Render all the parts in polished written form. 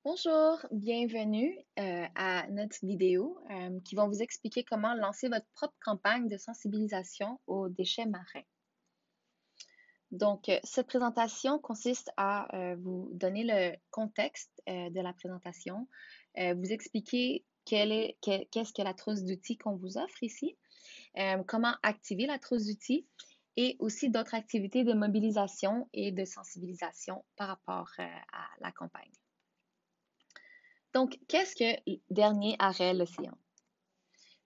Bonjour, bienvenue à notre vidéo qui va vous expliquer comment lancer votre propre campagne de sensibilisation aux déchets marins. Donc, cette présentation consiste à vous donner le contexte de la présentation, vous expliquer qu'est-ce que la trousse d'outils qu'on vous offre ici, comment activer la trousse d'outils et aussi d'autres activités de mobilisation et de sensibilisation par rapport à la campagne. Donc, qu'est-ce que Dernier arrêt l'océan?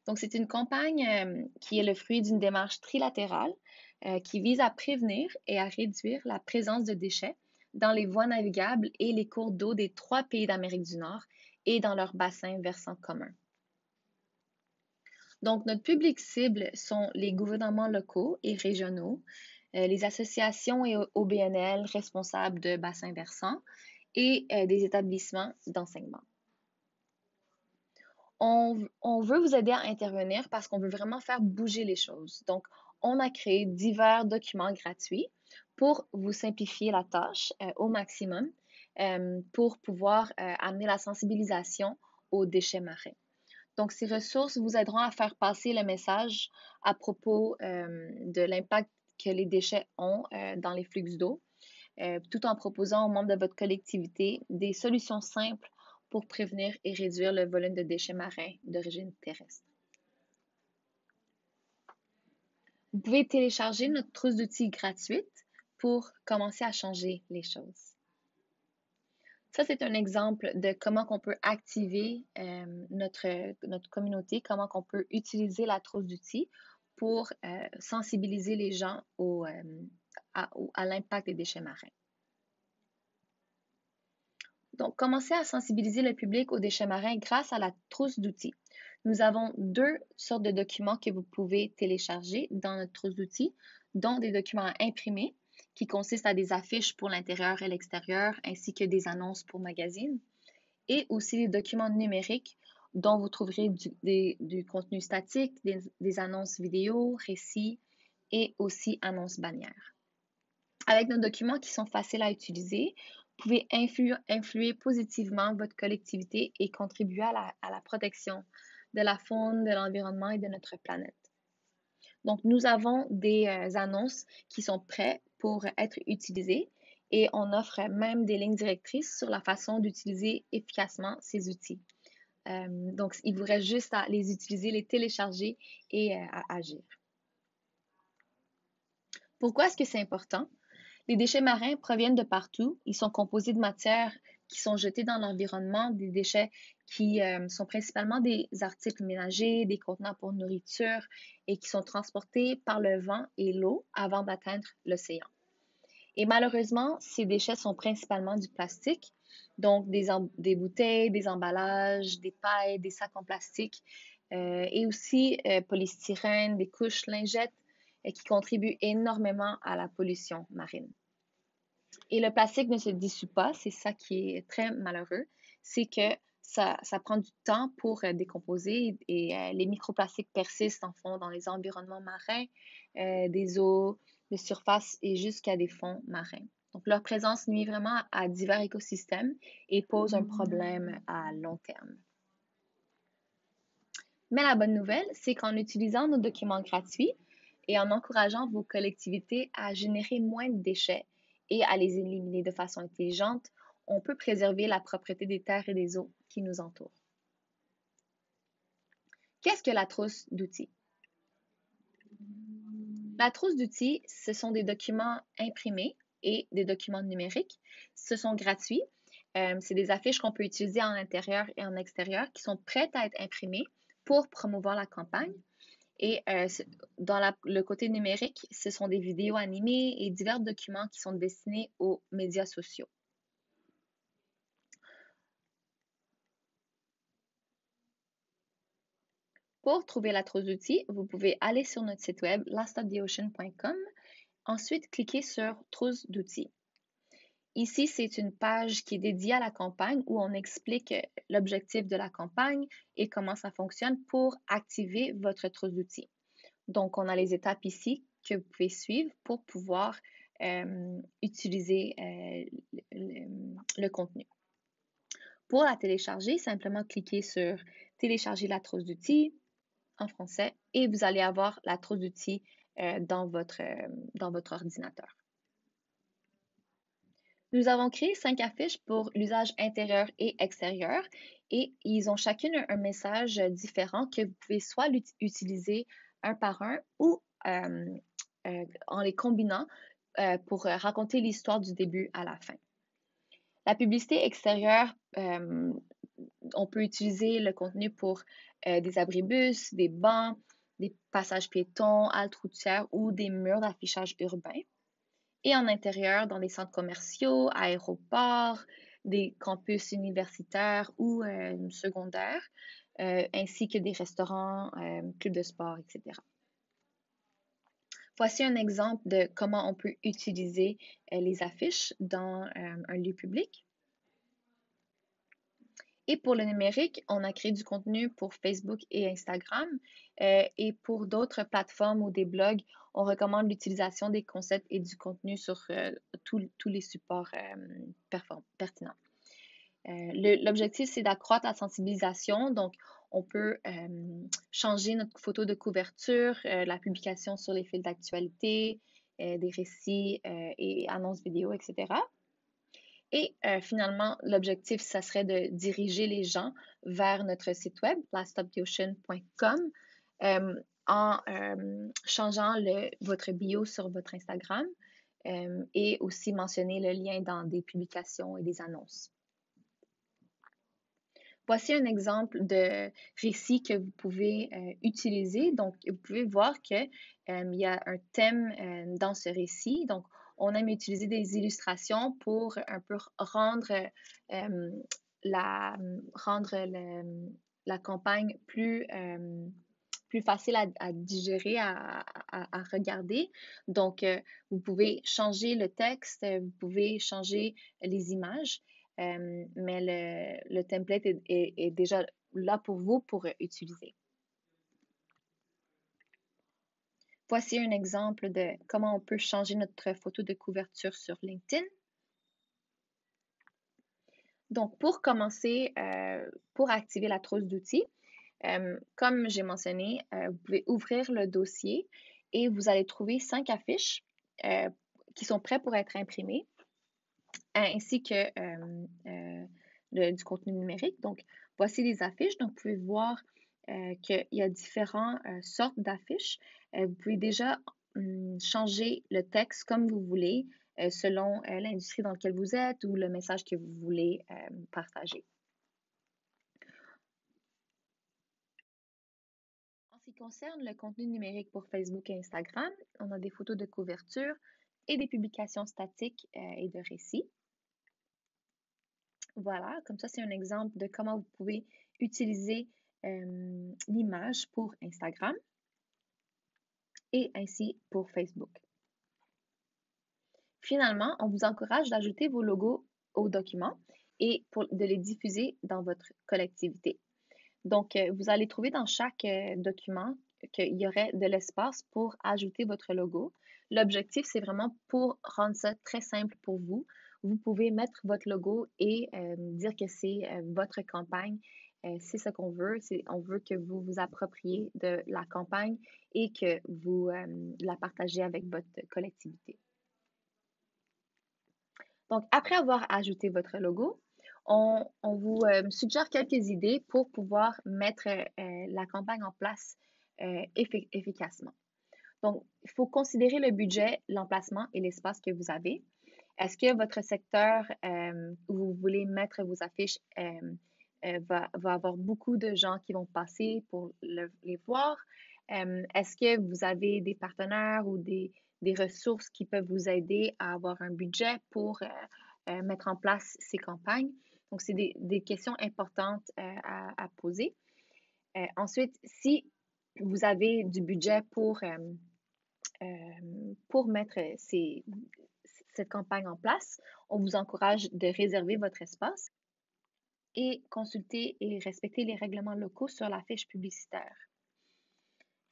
Donc, c'est une campagne qui est le fruit d'une démarche trilatérale qui vise à prévenir et à réduire la présence de déchets dans les voies navigables et les cours d'eau des 3 pays d'Amérique du Nord et dans leurs bassins versants communs. Donc, notre public cible sont les gouvernements locaux et régionaux, les associations et OBNL responsables de bassins versants et des établissements d'enseignement. On veut vous aider à intervenir parce qu'on veut vraiment faire bouger les choses. Donc, on a créé divers documents gratuits pour vous simplifier la tâche au maximum pour pouvoir amener la sensibilisation aux déchets marins. Donc, ces ressources vous aideront à faire passer le message à propos de l'impact que les déchets ont dans les flux d'eau, tout en proposant aux membres de votre collectivité des solutions simples pour prévenir et réduire le volume de déchets marins d'origine terrestre. Vous pouvez télécharger notre trousse d'outils gratuite pour commencer à changer les choses. Ça, c'est un exemple de comment on peut activer notre communauté, comment on peut utiliser la trousse d'outils pour sensibiliser les gens à l'impact des déchets marins. Donc, commencez à sensibiliser le public aux déchets marins grâce à la trousse d'outils. Nous avons 2 sortes de documents que vous pouvez télécharger dans notre trousse d'outils, dont des documents imprimés qui consistent à des affiches pour l'intérieur et l'extérieur, ainsi que des annonces pour magazines, et aussi des documents numériques dont vous trouverez du contenu statique, des annonces vidéo, récits et aussi annonces bannières. Avec nos documents qui sont faciles à utiliser, vous pouvez influer positivement votre collectivité et contribuer à la protection de la faune, de l'environnement et de notre planète. Donc, nous avons des annonces qui sont prêtes pour être utilisées et on offre même des lignes directrices sur la façon d'utiliser efficacement ces outils. Donc, il vous reste juste à les utiliser, les télécharger et à agir. Pourquoi est-ce que c'est important? Les déchets marins proviennent de partout. Ils sont composés de matières qui sont jetées dans l'environnement, des déchets qui sont principalement des articles ménagers, des contenants pour nourriture et qui sont transportés par le vent et l'eau avant d'atteindre l'océan. Et malheureusement, ces déchets sont principalement du plastique, donc des bouteilles, des emballages, des pailles, des sacs en plastique et aussi polystyrène, des couches, lingettes qui contribuent énormément à la pollution marine. Et le plastique ne se dissout pas, c'est ça qui est très malheureux, c'est que ça prend du temps pour décomposer et les microplastiques persistent en fond dans les environnements marins, des eaux de surface et jusqu'à des fonds marins. Donc leur présence nuit vraiment à divers écosystèmes et pose un problème à long terme. Mais la bonne nouvelle, c'est qu'en utilisant nos documents gratuits et en encourageant vos collectivités à générer moins de déchets et à les éliminer de façon intelligente, on peut préserver la propreté des terres et des eaux qui nous entourent. Qu'est-ce que la trousse d'outils? La trousse d'outils, ce sont des documents imprimés et des documents numériques. Ce sont gratuits. C'est des affiches qu'on peut utiliser en intérieur et en extérieur qui sont prêtes à être imprimées pour promouvoir la campagne. Et dans le côté numérique, ce sont des vidéos animées et divers documents qui sont destinés aux médias sociaux. Pour trouver la trousse d'outils, vous pouvez aller sur notre site web lastoftheocean.com, ensuite cliquer sur trousse d'outils. Ici, c'est une page qui est dédiée à la campagne où on explique l'objectif de la campagne et comment ça fonctionne pour activer votre trousse d'outils. Donc, on a les étapes ici que vous pouvez suivre pour pouvoir utiliser le contenu. Pour la télécharger, simplement cliquez sur « Télécharger la trousse d'outils » en français et vous allez avoir la trousse d'outils dans votre ordinateur. Nous avons créé 5 affiches pour l'usage intérieur et extérieur et ils ont chacune un message différent que vous pouvez soit utiliser un par un ou en les combinant pour raconter l'histoire du début à la fin. La publicité extérieure, on peut utiliser le contenu pour des abribus, des bancs, des passages piétons, haltes routières ou des murs d'affichage urbain. Et en intérieur, dans des centres commerciaux, aéroports, des campus universitaires ou secondaires, ainsi que des restaurants, clubs de sport, etc. Voici un exemple de comment on peut utiliser les affiches dans un lieu public. Et pour le numérique, on a créé du contenu pour Facebook et Instagram. Et pour d'autres plateformes ou des blogs, on recommande l'utilisation des concepts et du contenu sur tous les supports pertinents. L'objectif, c'est d'accroître la sensibilisation. Donc, on peut changer notre photo de couverture, la publication sur les fils d'actualité, des récits et annonces vidéo, etc. Et finalement, l'objectif, ça serait de diriger les gens vers notre site web, laststoptheocean.com, en changeant votre bio sur votre Instagram et aussi mentionner le lien dans des publications et des annonces. Voici un exemple de récit que vous pouvez utiliser. Donc, vous pouvez voir qu'il y a un thème dans ce récit. Donc, on aime utiliser des illustrations pour un peu rendre la campagne plus facile à digérer, à regarder. Donc, vous pouvez changer le texte, vous pouvez changer les images, mais le template est déjà là pour vous pour utiliser. Voici un exemple de comment on peut changer notre photo de couverture sur LinkedIn. Donc, pour commencer, pour activer la trousse d'outils, comme j'ai mentionné, vous pouvez ouvrir le dossier et vous allez trouver 5 affiches qui sont prêtes pour être imprimées, ainsi que du contenu numérique. Donc, voici les affiches. Donc, vous pouvez voir qu'il y a différentes sortes d'affiches. Vous pouvez déjà changer le texte comme vous voulez, selon l'industrie dans laquelle vous êtes ou le message que vous voulez partager. En ce qui concerne le contenu numérique pour Facebook et Instagram, on a des photos de couverture et des publications statiques et de récits. Voilà, comme ça, c'est un exemple de comment vous pouvez utiliser l'image pour Instagram et ainsi pour Facebook. Finalement, on vous encourage d'ajouter vos logos aux documents et de les diffuser dans votre collectivité. Donc, vous allez trouver dans chaque document qu'il y aurait de l'espace pour ajouter votre logo. L'objectif, c'est vraiment pour rendre ça très simple pour vous. Vous pouvez mettre votre logo et dire que c'est votre campagne. C'est ce qu'on veut. On veut que vous vous appropriez de la campagne et que vous la partagez avec votre collectivité. Donc, après avoir ajouté votre logo, on vous suggère quelques idées pour pouvoir mettre la campagne en place efficacement. Donc, il faut considérer le budget, l'emplacement et l'espace que vous avez. Est-ce que votre secteur où vous voulez mettre vos affiches va avoir beaucoup de gens qui vont passer pour les voir? Est-ce que vous avez des partenaires ou des ressources qui peuvent vous aider à avoir un budget pour mettre en place ces campagnes? Donc, c'est des questions importantes à poser. Ensuite, si vous avez du budget pour mettre cette campagne en place, on vous encourage de réserver votre espace et consulter et respecter les règlements locaux sur la fiche publicitaire.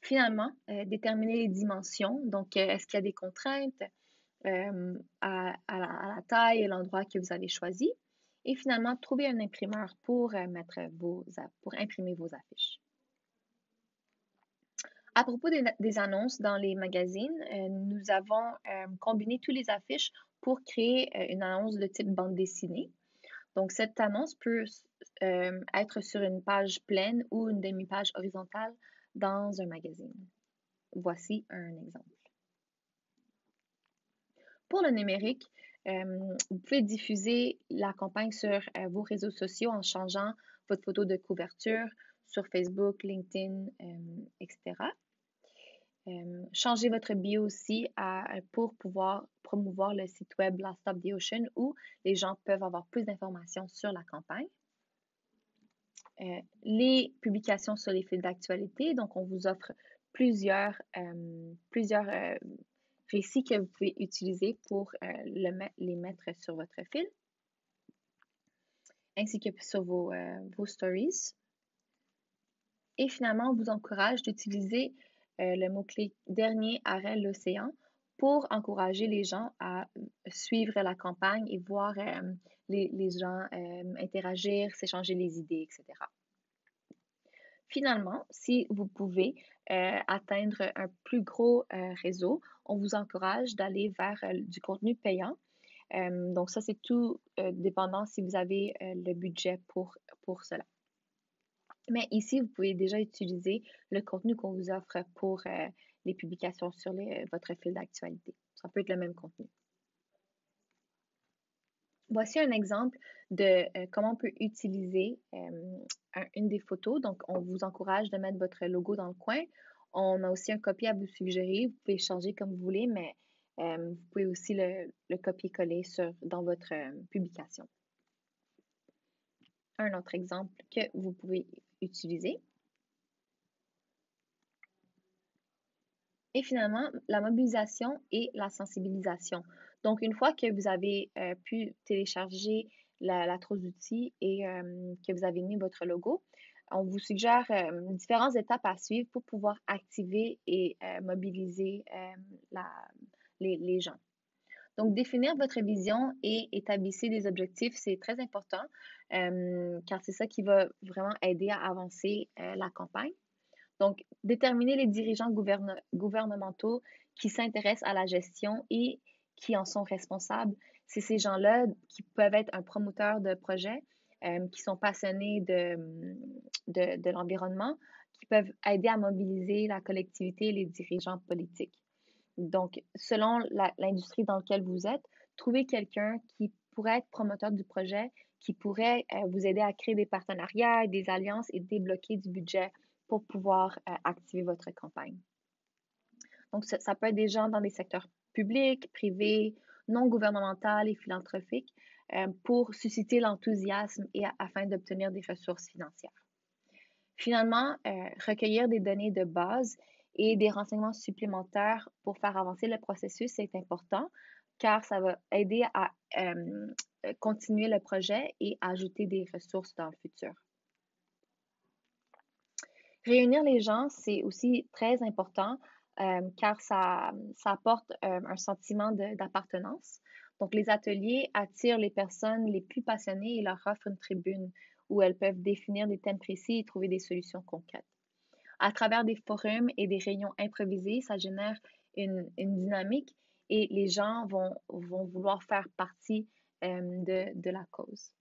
Finalement, déterminer les dimensions. Donc, est-ce qu'il y a des contraintes à la taille et l'endroit que vous avez choisi? Et finalement, trouver un imprimeur pour, pour imprimer vos affiches. À propos des annonces dans les magazines, nous avons combiné tous les affiches pour créer une annonce de type bande dessinée. Donc, cette annonce peut être sur une page pleine ou une demi-page horizontale dans un magazine. Voici un exemple. Pour le numérique, vous pouvez diffuser la campagne sur vos réseaux sociaux en changeant votre photo de couverture sur Facebook, LinkedIn, etc. Changez votre bio aussi pour pouvoir promouvoir le site web Last Stop the Ocean où les gens peuvent avoir plus d'informations sur la campagne. Les publications sur les fils d'actualité, donc on vous offre plusieurs récits que vous pouvez utiliser pour les mettre sur votre fil, ainsi que sur vos stories. Et finalement, on vous encourage d'utiliser le mot-clé dernier arrêt l'océan pour encourager les gens à suivre la campagne et voir les gens interagir, s'échanger les idées, etc. Finalement, si vous pouvez atteindre un plus gros réseau, on vous encourage d'aller vers du contenu payant. Donc ça, c'est tout dépendant si vous avez le budget pour cela. Mais ici, vous pouvez déjà utiliser le contenu qu'on vous offre pour les publications sur votre fil d'actualité. Ça peut être le même contenu. Voici un exemple de comment on peut utiliser une des photos. Donc, on vous encourage de mettre votre logo dans le coin. On a aussi un copier à vous suggérer. Vous pouvez changer comme vous voulez, mais vous pouvez aussi le copier-coller dans votre publication. Un autre exemple que vous pouvez utiliser. Et finalement, la mobilisation et la sensibilisation. Donc, une fois que vous avez pu télécharger la trousse d'outils et que vous avez mis votre logo, on vous suggère différentes étapes à suivre pour pouvoir activer et mobiliser les gens. Donc, définir votre vision et établissez des objectifs, c'est très important car c'est ça qui va vraiment aider à avancer la campagne. Donc, déterminer les dirigeants gouvernementaux qui s'intéressent à la gestion et qui en sont responsables. C'est ces gens-là qui peuvent être un promoteur de projets, qui sont passionnés de l'environnement, qui peuvent aider à mobiliser la collectivité et les dirigeants politiques. Donc, selon l'industrie dans laquelle vous êtes, trouvez quelqu'un qui pourrait être promoteur du projet, qui pourrait vous aider à créer des partenariats, des alliances et débloquer du budget pour pouvoir activer votre campagne. Donc, ça peut être des gens dans des secteurs publics, privés, non gouvernementaux et philanthropiques pour susciter l'enthousiasme et afin d'obtenir des ressources financières. Finalement, recueillir des données de base et des renseignements supplémentaires pour faire avancer le processus, c'est important car ça va aider à continuer le projet et ajouter des ressources dans le futur. Réunir les gens, c'est aussi très important car ça apporte un sentiment d'appartenance. Donc, les ateliers attirent les personnes les plus passionnées et leur offrent une tribune où elles peuvent définir des thèmes précis et trouver des solutions concrètes. À travers des forums et des réunions improvisées, ça génère une dynamique et les gens vont vouloir faire partie de la cause.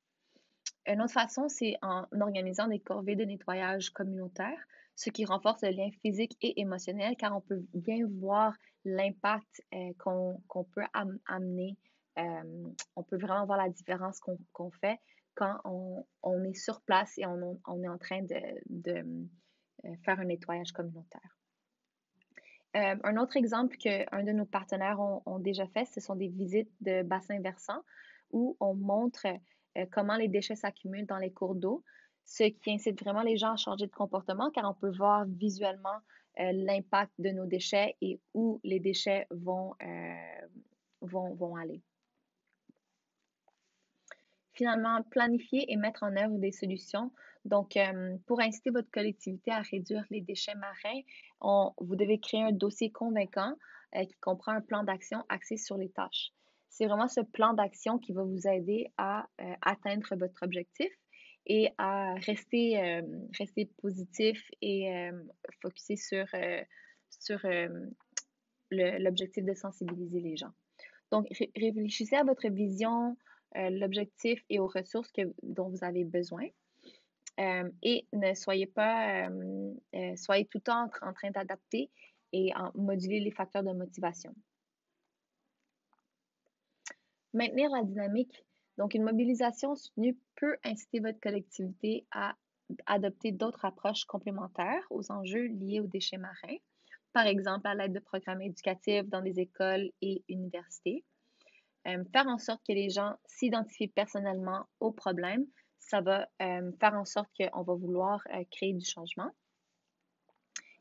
Une autre façon, c'est en organisant des corvées de nettoyage communautaire, ce qui renforce le lien physique et émotionnel car on peut bien voir l'impact qu'on peut amener. On peut vraiment voir la différence qu'on fait quand on est sur place et on est en train de faire un nettoyage communautaire. Un autre exemple qu'un de nos partenaires ont déjà fait, ce sont des visites de bassins versants où on montre comment les déchets s'accumulent dans les cours d'eau, ce qui incite vraiment les gens à changer de comportement car on peut voir visuellement l'impact de nos déchets et où les déchets vont aller. Finalement, planifier et mettre en œuvre des solutions. Donc, pour inciter votre collectivité à réduire les déchets marins, vous devez créer un dossier convaincant qui comprend un plan d'action axé sur les tâches. C'est vraiment ce plan d'action qui va vous aider à atteindre votre objectif et à rester positif et focusser sur l'objectif de sensibiliser les gens. Donc, réfléchissez à votre vision, l'objectif et aux ressources dont vous avez besoin. Et ne soyez pas, soyez tout le temps en train d'adapter et moduler les facteurs de motivation. Maintenir la dynamique. Donc, une mobilisation soutenue peut inciter votre collectivité à adopter d'autres approches complémentaires aux enjeux liés aux déchets marins, par exemple à l'aide de programmes éducatifs dans des écoles et universités. Faire en sorte que les gens s'identifient personnellement aux problèmes, ça va faire en sorte qu'on va vouloir créer du changement.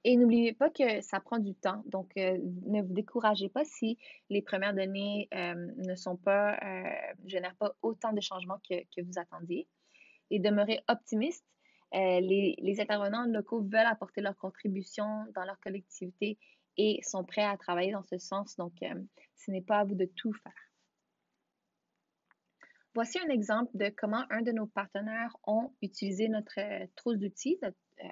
Et n'oubliez pas que ça prend du temps, donc ne vous découragez pas si les premières données génèrent pas autant de changements que vous attendiez. Et demeurez optimiste. Les intervenants locaux veulent apporter leur contribution dans leur collectivité et sont prêts à travailler dans ce sens, donc ce n'est pas à vous de tout faire. Voici un exemple de comment un de nos partenaires ont utilisé notre trousse d'outils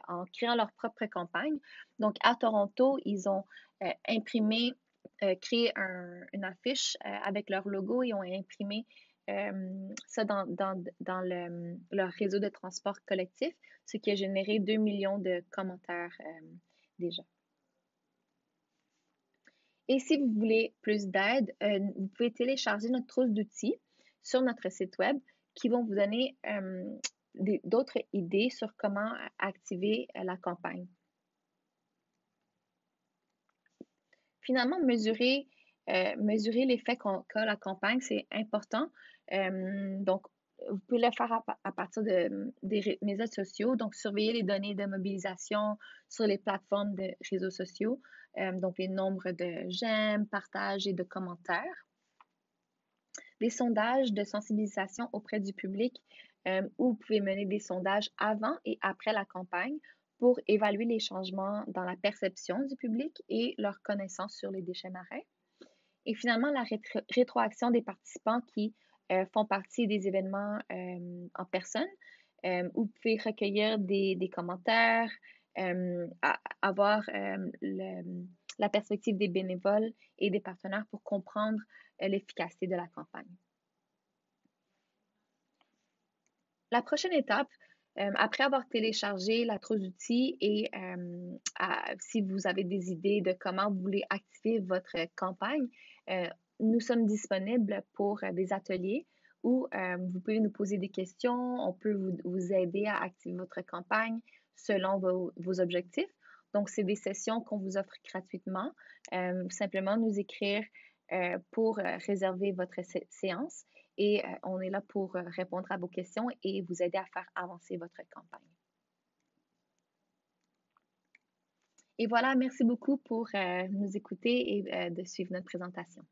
en créant leur propre campagne. Donc, à Toronto, ils ont créé une affiche avec leur logo et ont imprimé ça dans leur réseau de transport collectif, ce qui a généré 2 millions de commentaires déjà. Et si vous voulez plus d'aide, vous pouvez télécharger notre trousse d'outils sur notre site web qui vont vous donner d'autres idées sur comment activer la campagne. Finalement, mesurer l'effet qu'a la campagne, c'est important. Donc, vous pouvez le faire à partir des médias sociaux, donc surveiller les données de mobilisation sur les plateformes de réseaux sociaux, donc les nombres de j'aime, partages et de commentaires. Des sondages de sensibilisation auprès du public, où vous pouvez mener des sondages avant et après la campagne pour évaluer les changements dans la perception du public et leur connaissance sur les déchets marins. Et finalement, la rétroaction des participants qui font partie des événements en personne, où vous pouvez recueillir des commentaires, avoir la perspective des bénévoles et des partenaires pour comprendre l'efficacité de la campagne. La prochaine étape, après avoir téléchargé la trousse d'outils et si vous avez des idées de comment vous voulez activer votre campagne, nous sommes disponibles pour des ateliers où vous pouvez nous poser des questions, on peut vous aider à activer votre campagne selon vos objectifs. Donc, c'est des sessions qu'on vous offre gratuitement. Simplement nous écrire pour réserver votre séance et on est là pour répondre à vos questions et vous aider à faire avancer votre campagne. Et voilà, merci beaucoup pour nous écouter et de suivre notre présentation.